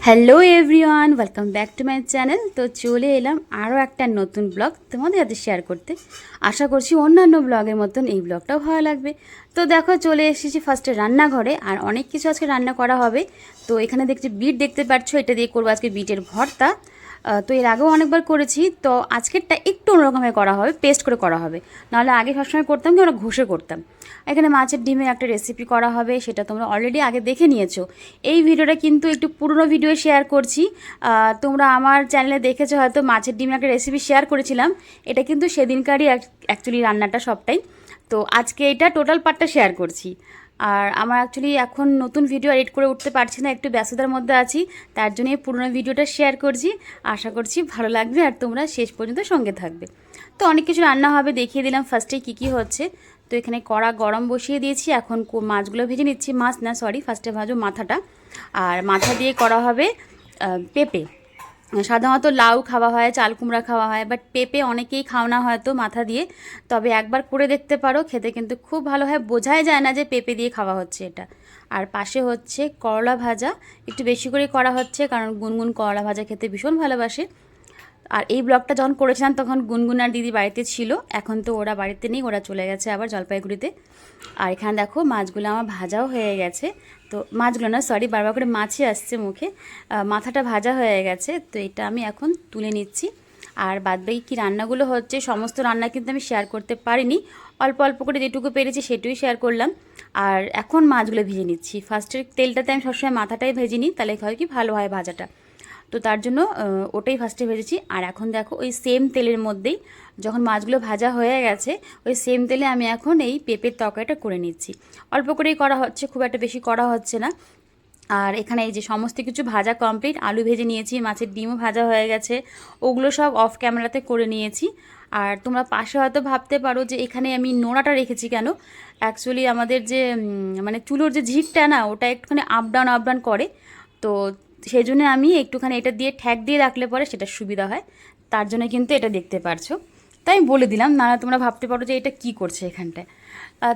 Hello everyone, welcome back to my channel. তো চলে এলাম আরও একটা নতুন ব্লগ তোমাদের সাথে শেয়ার করতে। আশা করছি অন্যান্য ব্লগের মতন এই ব্লগটাও ভালো লাগবে। তো দেখো, চলে এসেছি ফার্স্টে রান্নাঘরে, আর অনেক কিছু আজকে রান্না করা হবে। তো এখানে দেখছি বিট দেখতে পাচ্ছ, এটা দিয়ে করবো আজকে বিটের ভর্তা। তো এর আগেও অনেকবার করেছি, তো আজকেরটা একটু অন্যরকমভাবে করা হবে, পেস্ট করে করা হবে। নাহলে আগে সবসময় করতাম কি, ওরা ঘষে করতাম। এখানে মাছের ডিমের একটা রেসিপি করা হবে, সেটা তোমরা অলরেডি আগে দেখে নিয়েছো। এই ভিডিওটা কিন্তু একটু পুরনো ভিডিও শেয়ার করছি। তোমরা আমার চ্যানেলে দেখেছো হয়তো, মাছের ডিমের একটা রেসিপি শেয়ার করেছিলাম। এটা কিন্তু সেদিনকারই অ্যাকচুয়ালি রান্নাটা সবটাই। তো আজকে এটা টোটাল পার্টটা শেয়ার করছি। আর আমার অ্যাকচুয়ালি এখন নতুন ভিডিও এডিট করে উঠতে পারছি না, একটু ব্যস্ততার মধ্যে আছি। তার জন্য এই পুরনো ভিডিওটা শেয়ার করছি। আশা করছি ভালো লাগবে আর তোমরা শেষ পর্যন্ত সঙ্গে থাকবে। তো অনেক কিছু রান্না হবে, দেখিয়ে দিলাম ফার্স্টে কী কী হচ্ছে। তো এখানে কড়া গরম বসিয়ে দিয়েছি, এখন মাছগুলো ভেজে নিচ্ছি। মাছ না, সরি, ফার্স্টে ভাজো মাথাটা। আর মাথা দিয়ে করা হবে পেঁপে। সাধারণত লাউ খাওয়া হয়, চাল কুমড়া খাওয়া হয়, বাট পেঁপে অনেকেই খাও না হয়তো মাথা দিয়ে। তবে একবার করে দেখতে পারো, খেতে কিন্তু খুব ভালো হয়, বোঝাই যায় না যে পেঁপে দিয়ে খাওয়া হচ্ছে এটা। আর পাশে হচ্ছে করলা ভাজা, একটু বেশি করে করা হচ্ছে কারণ গুনগুন করলা ভাজা খেতে ভীষণ ভালোবাসে। আর এই ব্লগটা যখন করেছিলাম তখন গুনগুন আর দিদি বাড়িতে ছিল, এখন তো ওরা বাড়িতে নেই, ওরা চলে গেছে আবার জলপাইগুড়িতে। আর এখানে দেখো মাছগুলো আমার ভাজাও হয়ে গেছে। তো মাছগুলো না, সরি, বারবার করে মাছই আসছে মুখে। মাথাটা ভাজা হয়ে গেছে, তো এটা আমি এখন তুলে নিচ্ছি। আর বাদবাকি কী রান্নাগুলো হচ্ছে, সমস্ত রান্না কিন্তু আমি শেয়ার করতে পারিনি, অল্প অল্প করে যেটুকু পেরেছি সেটুই শেয়ার করলাম। আর এখন মাছগুলো ভেজে নিচ্ছি। ফার্স্টের তেলটাতে আমি সবসময় মাথাটাই ভেজে নিই, তাহলে হয় কি ভালো হয় ভাজাটা। তো তার জন্য ওটাই ফার্স্টে ভেজেছি। আর এখন দেখো ওই সেম তেলের মধ্যেই, যখন মাছগুলো ভাজা হয়ে গেছে, ওই সেম তেলে আমি এখন এই পেঁপের তরকারিটা করে নিচ্ছি। অল্প করেই করা হচ্ছে, খুব একটা বেশি করা হচ্ছে না। আর এখানে এই যে সমস্ত কিছু ভাজা কমপ্লিট, আলু ভেজে নিয়েছি, মাছের ডিমও ভাজা হয়ে গেছে, ওগুলো সব অফ ক্যামেরাতে করে নিয়েছি। আর তোমরা পাশে হয়তো ভাবতে পারো যে এখানে আমি নোড়াটা রেখেছি কেন। অ্যাকচুয়ালি আমাদের যে মানে চুলোর যে ঝিকটা না, ওটা একটুখানি আপ ডাউন আপ ডাউন করে। তো সেই জন্য আমি একটুখানি এটা দিয়ে ঠ্যাক দিয়ে রাখলে পরে সেটা সুবিধা হয়। তার জন্য কিন্তু এটা দেখতে পারছো। তাই আমি বলে দিলাম, না তোমরা ভাবতে পারো যে এটা কি করছে এখানটায়।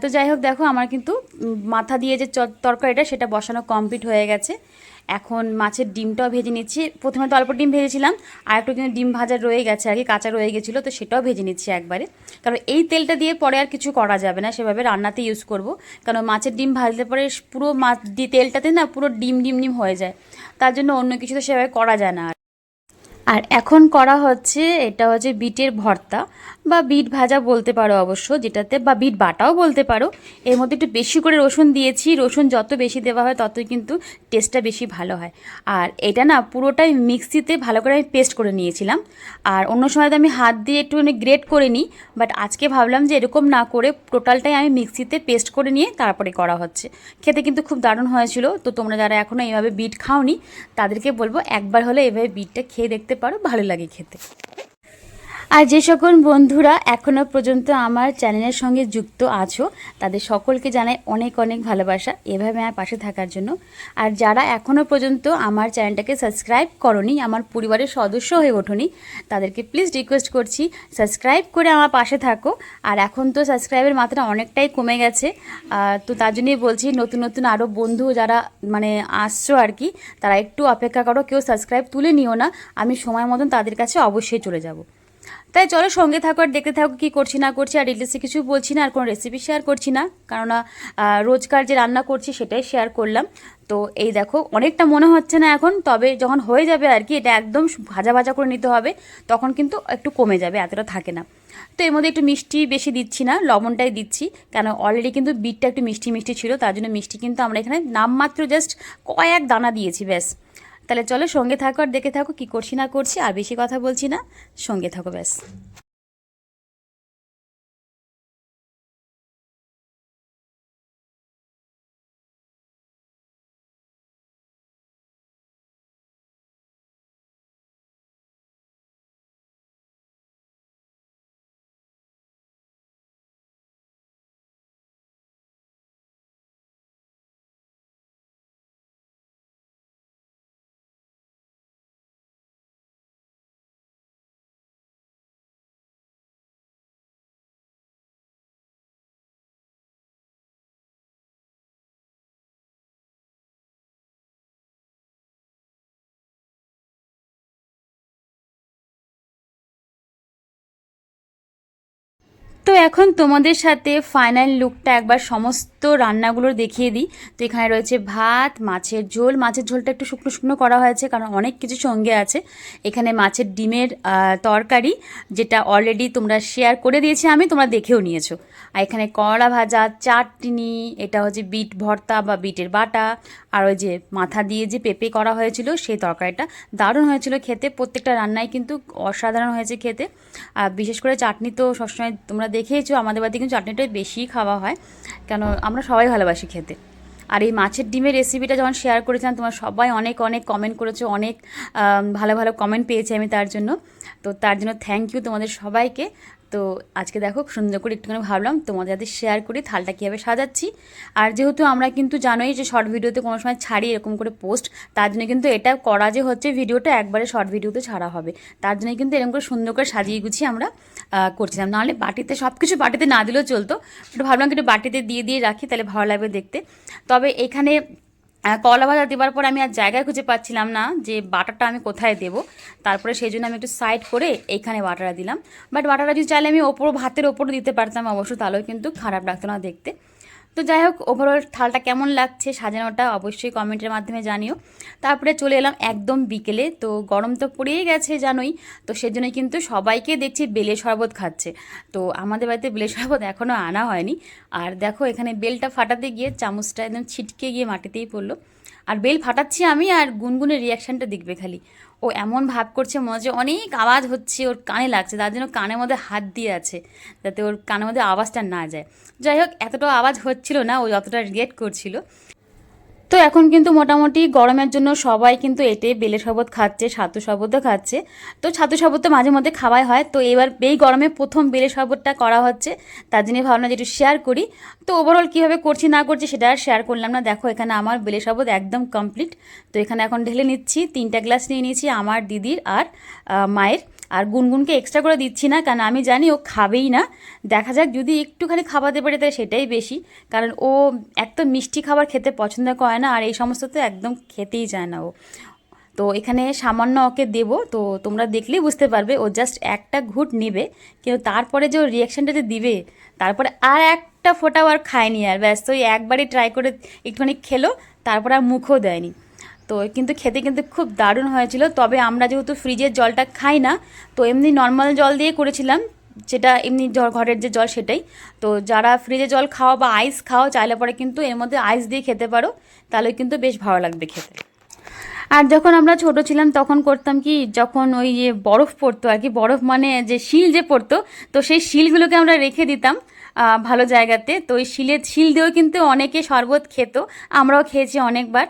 তো যাই হোক, দেখো আমার কিন্তু মাথা দিয়ে যে তরকারিটা সেটা বসানো কমপ্লিট হয়ে গেছে। এখন মাছের ডিমটাও ভেজে নিচ্ছি। প্রথমে তো অল্প ডিম ভেজেছিলাম, আর একটু কিন্তু ডিম ভাজা রয়ে গেছে, আগে কাঁচা রয়ে গেছিলো, তো সেটাও ভেজে নিচ্ছি একবারে। কারণ এই তেলটা দিয়ে পরে আর কিছু করা যাবে না, সেভাবে রান্নাতে ইউজ করব। কারণ মাছের ডিম ভাজলে পরে পুরো মাছ তেলটাতে না পুরো ডিম ডিম ডিম হয়ে যায়। তার জন্য অন্য কিছু তো সেভাবে করা যায় না। আর এখন করা হচ্ছে, এটা হচ্ছে বিটের ভর্তা বা বিট ভাজা বলতে পারো অবশ্য, যেটাতে বা বিট বাটাও বলতে পারো। এর মধ্যে একটু বেশি করে রসুন দিয়েছি, রসুন যত বেশি দেওয়া হয় ততই কিন্তু টেস্টটা বেশি ভালো হয়। আর এটা না পুরোটাই মিক্সিতে ভালো করে আমি পেস্ট করে নিয়েছিলাম। আর অন্য সময় তো আমি হাত দিয়ে একটু গ্রেট করে নিই, বাট আজকে ভাবলাম যে এরকম না করে টোটালটাই আমি মিক্সিতে পেস্ট করে নিয়ে তারপরে করা হচ্ছে। খেতে কিন্তু খুব দারুণ হয়েছিল। তো তোমরা যারা এখনও এইভাবে বিট খাওনি, তাদেরকে বলবো একবার হলে এভাবে বিটটা খেয়ে দেখতে পারো, ভালো লাগে খেতে। আর যে সকল বন্ধুরা এখনও পর্যন্ত আমার চ্যানেলের সঙ্গে যুক্ত আছো, তাদের সকলকে জানাই অনেক অনেক ভালোবাসা এভাবে আমার পাশে থাকার জন্য। আর যারা এখনও পর্যন্ত আমার চ্যানেলটাকে সাবস্ক্রাইব করনি, আমার পরিবারের সদস্য হয়ে ওঠোনি, তাদেরকে প্লিজ রিকোয়েস্ট করছি সাবস্ক্রাইব করে আমার পাশে থাকো। আর এখন তো সাবস্ক্রাইবের মাত্রা অনেকটাই কমে গেছে, তো তার জন্যই বলছি নতুন নতুন আরও বন্ধু যারা মানে আসছো আর কি, তারা একটু অপেক্ষা করো, কেউ সাবস্ক্রাইব তুলে নিও না, আমি সময় মতন তাদের কাছে অবশ্যই চলে যাব। তাই চলো সঙ্গে থাকো আর দেখতে থাকো কী করছি না করছি। আর ডিটেলসে কিছু বলছি না, আর কোনো রেসিপি শেয়ার করছি না, কেননা রোজকার যে রান্না করছি সেটাই শেয়ার করলাম। তো এই দেখো অনেকটা মনে হচ্ছে না এখন, তবে যখন হয়ে যাবে আর কি, এটা একদম ভাজা ভাজা করে নিতে হবে, তখন কিন্তু একটু কমে যাবে, এতটা থাকে না। তো এর মধ্যে একটু মিষ্টি বেশি দিচ্ছি না, লবণটাই দিচ্ছি, কেন অলরেডি কিন্তু বিটটা একটু মিষ্টি মিষ্টি ছিল, তার জন্য মিষ্টি কিন্তু আমরা এখানে নামমাত্র জাস্ট কয়েক দানা দিয়েছি ব্যাস। তাহলে চলো সঙ্গে থাকো আর দেখে থাকো কী করছি না করছি, আর বেশি কথা বলছি না, সঙ্গে থাকো ব্যাস। তো এখন তোমাদের সাথে ফাইনাল লুকটা একবার সমস্ত রান্নাগুলোর দেখিয়ে দিই। তো এখানে রয়েছে ভাত, মাছের ঝোল। মাছের ঝোলটা একটু শুকনো শুকনো করা হয়েছে কারণ অনেক কিছু সঙ্গে আছে। এখানে মাছের ডিমের তরকারি, যেটা অলরেডি তোমরা শেয়ার করে দিয়েছি আমি, তোমরা দেখেও নিয়েছো। আর এখানে করলা ভাজা, চাটনি, এটা হচ্ছে বিট ভর্তা বা বিটের বাটা, আর ওই যে মাথা দিয়ে যে পেঁপে করা হয়েছিল সেই তরকারিটা দারুণ হয়েছিল খেতে। প্রত্যেকটা রান্নাই কিন্তু অসাধারণ হয়েছে খেতে। আর বিশেষ করে চাটনি তো সবসময় তোমরা দেখেইছো, আমাদের বাড়িতে কিন্তু চাটনিটাই বেশি খাওয়া হয়, কেন আমরা সবাই ভালোবাসি খেতে। আর এই মাছের ডিমের রেসিপিটা যখন শেয়ার করেছিলাম, তোমরা সবাই অনেক অনেক কমেন্ট করেছো, অনেক ভালো ভালো কমেন্ট পেয়েছি আমি তার জন্য। তো তার জন্য থ্যাংক ইউ তোমাদের সবাইকে। তো আজকে দেখো সুন্দর করে একটুখানি ভাবলাম তোমাদের সাথে শেয়ার করি থালটা কীভাবে সাজাচ্ছি। আর যেহেতু আমরা কিন্তু জানোই যে শর্ট ভিডিওতে কোনো সময় ছাড়ি এরকম করে পোস্ট, তার জন্য কিন্তু এটা করা যে হচ্ছে ভিডিওটা একবারে শর্ট ভিডিওতে ছাড়া হবে, তার জন্যই কিন্তু এরকম করে সুন্দর করে সাজিয়ে গুছিয়ে আমরা করছিলাম। নাহলে বাটিতে সব কিছু বাটিতে না দিলেও চলতো, একটু ভাবলাম একটু বাটিতে দিয়ে দিয়ে রাখি, তাহলে ভালো লাগবে দেখতে। তবে এখানে কলা ভাজা দেওয়ার পর আমি আর জায়গায় খুঁজে পাচ্ছিলাম না যে বাটারটা আমি কোথায় দেবো। তারপরে সেই জন্য আমি একটু সাইড করে এইখানে বাটারটা দিলাম। বাট বাটারটা যদি চাইলে আমি ভাতের ওপরও দিতে পারতাম অবশ্য, তাহলেও কিন্তু খারাপ লাগতো না দেখতে। তো যাই হোক, ওভারঅল থালটা কেমন লাগছে সাজানোটা অবশ্যই কমেন্টের মাধ্যমে জানিও। তারপরে চলে এলাম একদম বিকেলে। তো গরম তো পড়েই গেছে জানোই, তো সেজন্যই কিন্তু সবাইকে দেখছি বেলে শরবত খাচ্ছে। তো আমাদের বাড়িতে বেলে শরবত এখনও আনা হয়নি। আর দেখো এখানে বেলটা ফাটাতে গিয়ে চামচটা একদম ছিটকে গিয়ে মাটিতেই পড়লো। আর বেল ফাটাচ্ছি আমি, আর গুনগুনের রিয়াকশানটা দেখবে খালি। ও এমন ভাব করছে মনে হচ্ছে অনেক আওয়াজ হচ্ছে, ওর কানে লাগছে, তার জন্য কানের মধ্যে হাত দিয়ে আছে যাতে ওর কানের মধ্যে আওয়াজটা না যায়। যাই হোক, এতটা আওয়াজ হচ্ছিল না, ও যতটা রিয়েক্ট করছিল। তো এখন কিন্তু মোটামুটি গরমের জন্য সবাই কিন্তু এটে বেলে শরবত খাচ্ছে, ছাতু শরবতও খাচ্ছে। তো ছাতু শরবত তো মাঝে মধ্যে খাওয়াই হয়, তো এবার এই গরমে প্রথম বেলে শরবতটা করা হচ্ছে, তার জন্য ভাবনা যে একটু শেয়ার করি। তো ওভারঅল কীভাবে করছি না করছি সেটা আর শেয়ার করলাম না। দেখো এখানে আমার বেলে শরবত একদম কমপ্লিট। তো এখানে এখন ঢেলে নিচ্ছি, 3টা গ্লাস নিয়ে নিয়েছি, আমার দিদির আর মায়ের। আর গুনগুনকে এক্সট্রা করে দিচ্ছি না, কারণ আমি জানি ও খাবেই না। দেখা যাক যদি একটুখানি খাওয়াতে পারি তাহলে সেটাই বেশি, কারণ ও একদম মিষ্টি খাবার খেতে পছন্দ করে না, আর এই সমস্ত তো একদম খেতেই চায় না ও। তো এখানে সামান্য ওকে দেবো, তো তোমরা দেখলেই বুঝতে পারবে ও জাস্ট একটা ঘুঁট নেবে, কিন্তু তারপরে যে ওর রিয়াকশানটা যে দিবে, তারপরে আর একটা ফোঁটাও আর খায়নি, আর ব্যস্ত ওই একবারই ট্রাই করে একটুখানি খেলো, তারপর আর মুখও দেয়নি। তো কিন্তু খেতে কিন্তু খুব দারুণ হয়েছিল। তবে আমরা যেহেতু ফ্রিজের জলটা খাই না, তো এমনি নর্মাল জল দিয়ে করেছিলাম, যেটা এমনি ঘরের যে জল সেটাই। তো যারা ফ্রিজে জল খাও বা আইস খাও, চাইলে পরে কিন্তু এর মধ্যে আইস দিয়ে খেতে পারো, তাহলে কিন্তু বেশ ভালো লাগবে খেতে। আর যখন আমরা ছোট ছিলাম তখন করতাম কি, যখন ওই যে বরফ পড়তো আর কি, বরফ মানে যে শিল যে পড়তো, তো সেই শিলগুলোকে আমরা রেখে দিতাম ভালো জায়গাতে। তো ওই শিল দিয়েও কিন্তু অনেকে শরবত খেত, আমরাও খেয়েছি অনেকবার।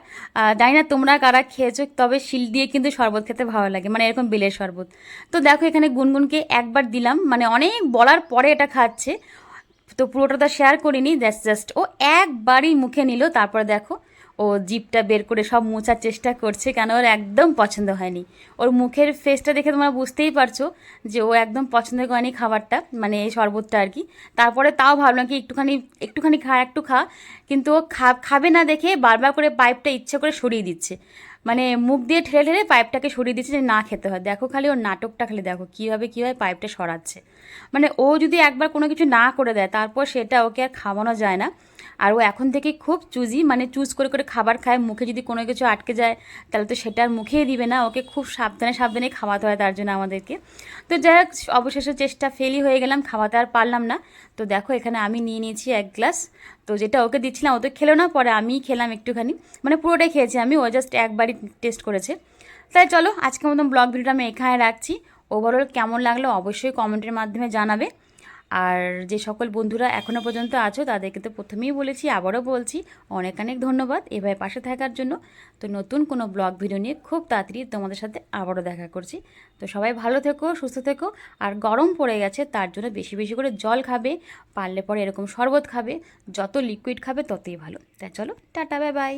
জানি না তোমরা কারা খেয়েছো, তবে শিল দিয়ে কিন্তু শরবত খেতে ভালো লাগে, মানে এরকম বেলের শরবত। তো দেখো এখানে গুনগুনকে একবার দিলাম, মানে অনেক বলার পরে এটা খাচ্ছে। তো পুরোটা তো শেয়ার করিনি, জাস্ট ও একবারই মুখে নিল। তারপরে দেখো ও জিভটা বের করে সব মোছার চেষ্টা করছে, কেন ওর একদম পছন্দ হয়নি। ওর মুখের ফেসটা দেখে তোমরা বুঝতেই পারছো যে ও একদম পছন্দ করেনি খাবারটা, মানে এই শরবতটা আর কি। তারপরে তাও ভাবলাম কি একটুখানি একটুখানি খা, একটু খা, কিন্তু ও খাবে না দেখে বারবার করে পাইপটা ইচ্ছে করে সরিয়ে দিচ্ছে, মানে মুখ দিয়ে ঠেলে ঠেলে পাইপটাকে সরিয়ে দিচ্ছে যে না খেতে হয়। দেখো খালি ওর নাটকটা খালি দেখো কীভাবে পাইপটা সরাচ্ছে। মানে ও যদি একবার কোনো কিছু না করে দেয়, তারপর সেটা ওকে আর খাওয়ানো যায় না। আর ও এখন থেকে খুব চুজি, মানে চুজ করে করে খাবার খায়। মুখে যদি কোনো কিছু আটকে যায় তাহলে তো সেটা আর মুখেই দিবে না, ওকে খুব সাবধানে সাবধানে খাওয়াতে হয় তার জন্য আমাদেরকে। তো যাই হোক, অবশেষে চেষ্টা ফেলই হয়ে গেলাম, খাওয়াতে আর পারলাম না। তো দেখো এখানে আমি নিয়ে নিয়েছি 1 গ্লাস। তো যেটা ওকে দিচ্ছিলাম ও তো খেলো না, পরে আমিই খেলাম একটুখানি, মানে পুরোটাই খেয়েছি আমি, ও জাস্ট একবারই টেস্ট করেছে। তাই চলো আজকের মতন ব্লগ ভিডিওটা আমি এখানে রাখছি। ওভারঅল কেমন লাগলো অবশ্যই কমেন্টের মাধ্যমে জানাবে। আর যে সকল বন্ধুরা এখনও পর্যন্ত আছো তাদেরকে তো প্রথমেই বলেছি, আবারও বলছি, অনেক অনেক ধন্যবাদ এভাবে পাশে থাকার জন্য। তো নতুন কোনো ব্লগ ভিডিও নিয়ে খুব তাড়াতাড়ি তোমাদের সাথে আবারও দেখা করছি। তো সবাই ভালো থেকো, সুস্থ থেকো। আর গরম পড়ে গেছে, তার জন্য বেশি বেশি করে জল খাবে, পারলে পরে এরকম শরবত খাবে, যত লিকুইড খাবে ততই ভালো। তাই চলো, টাটা, বাই বাই।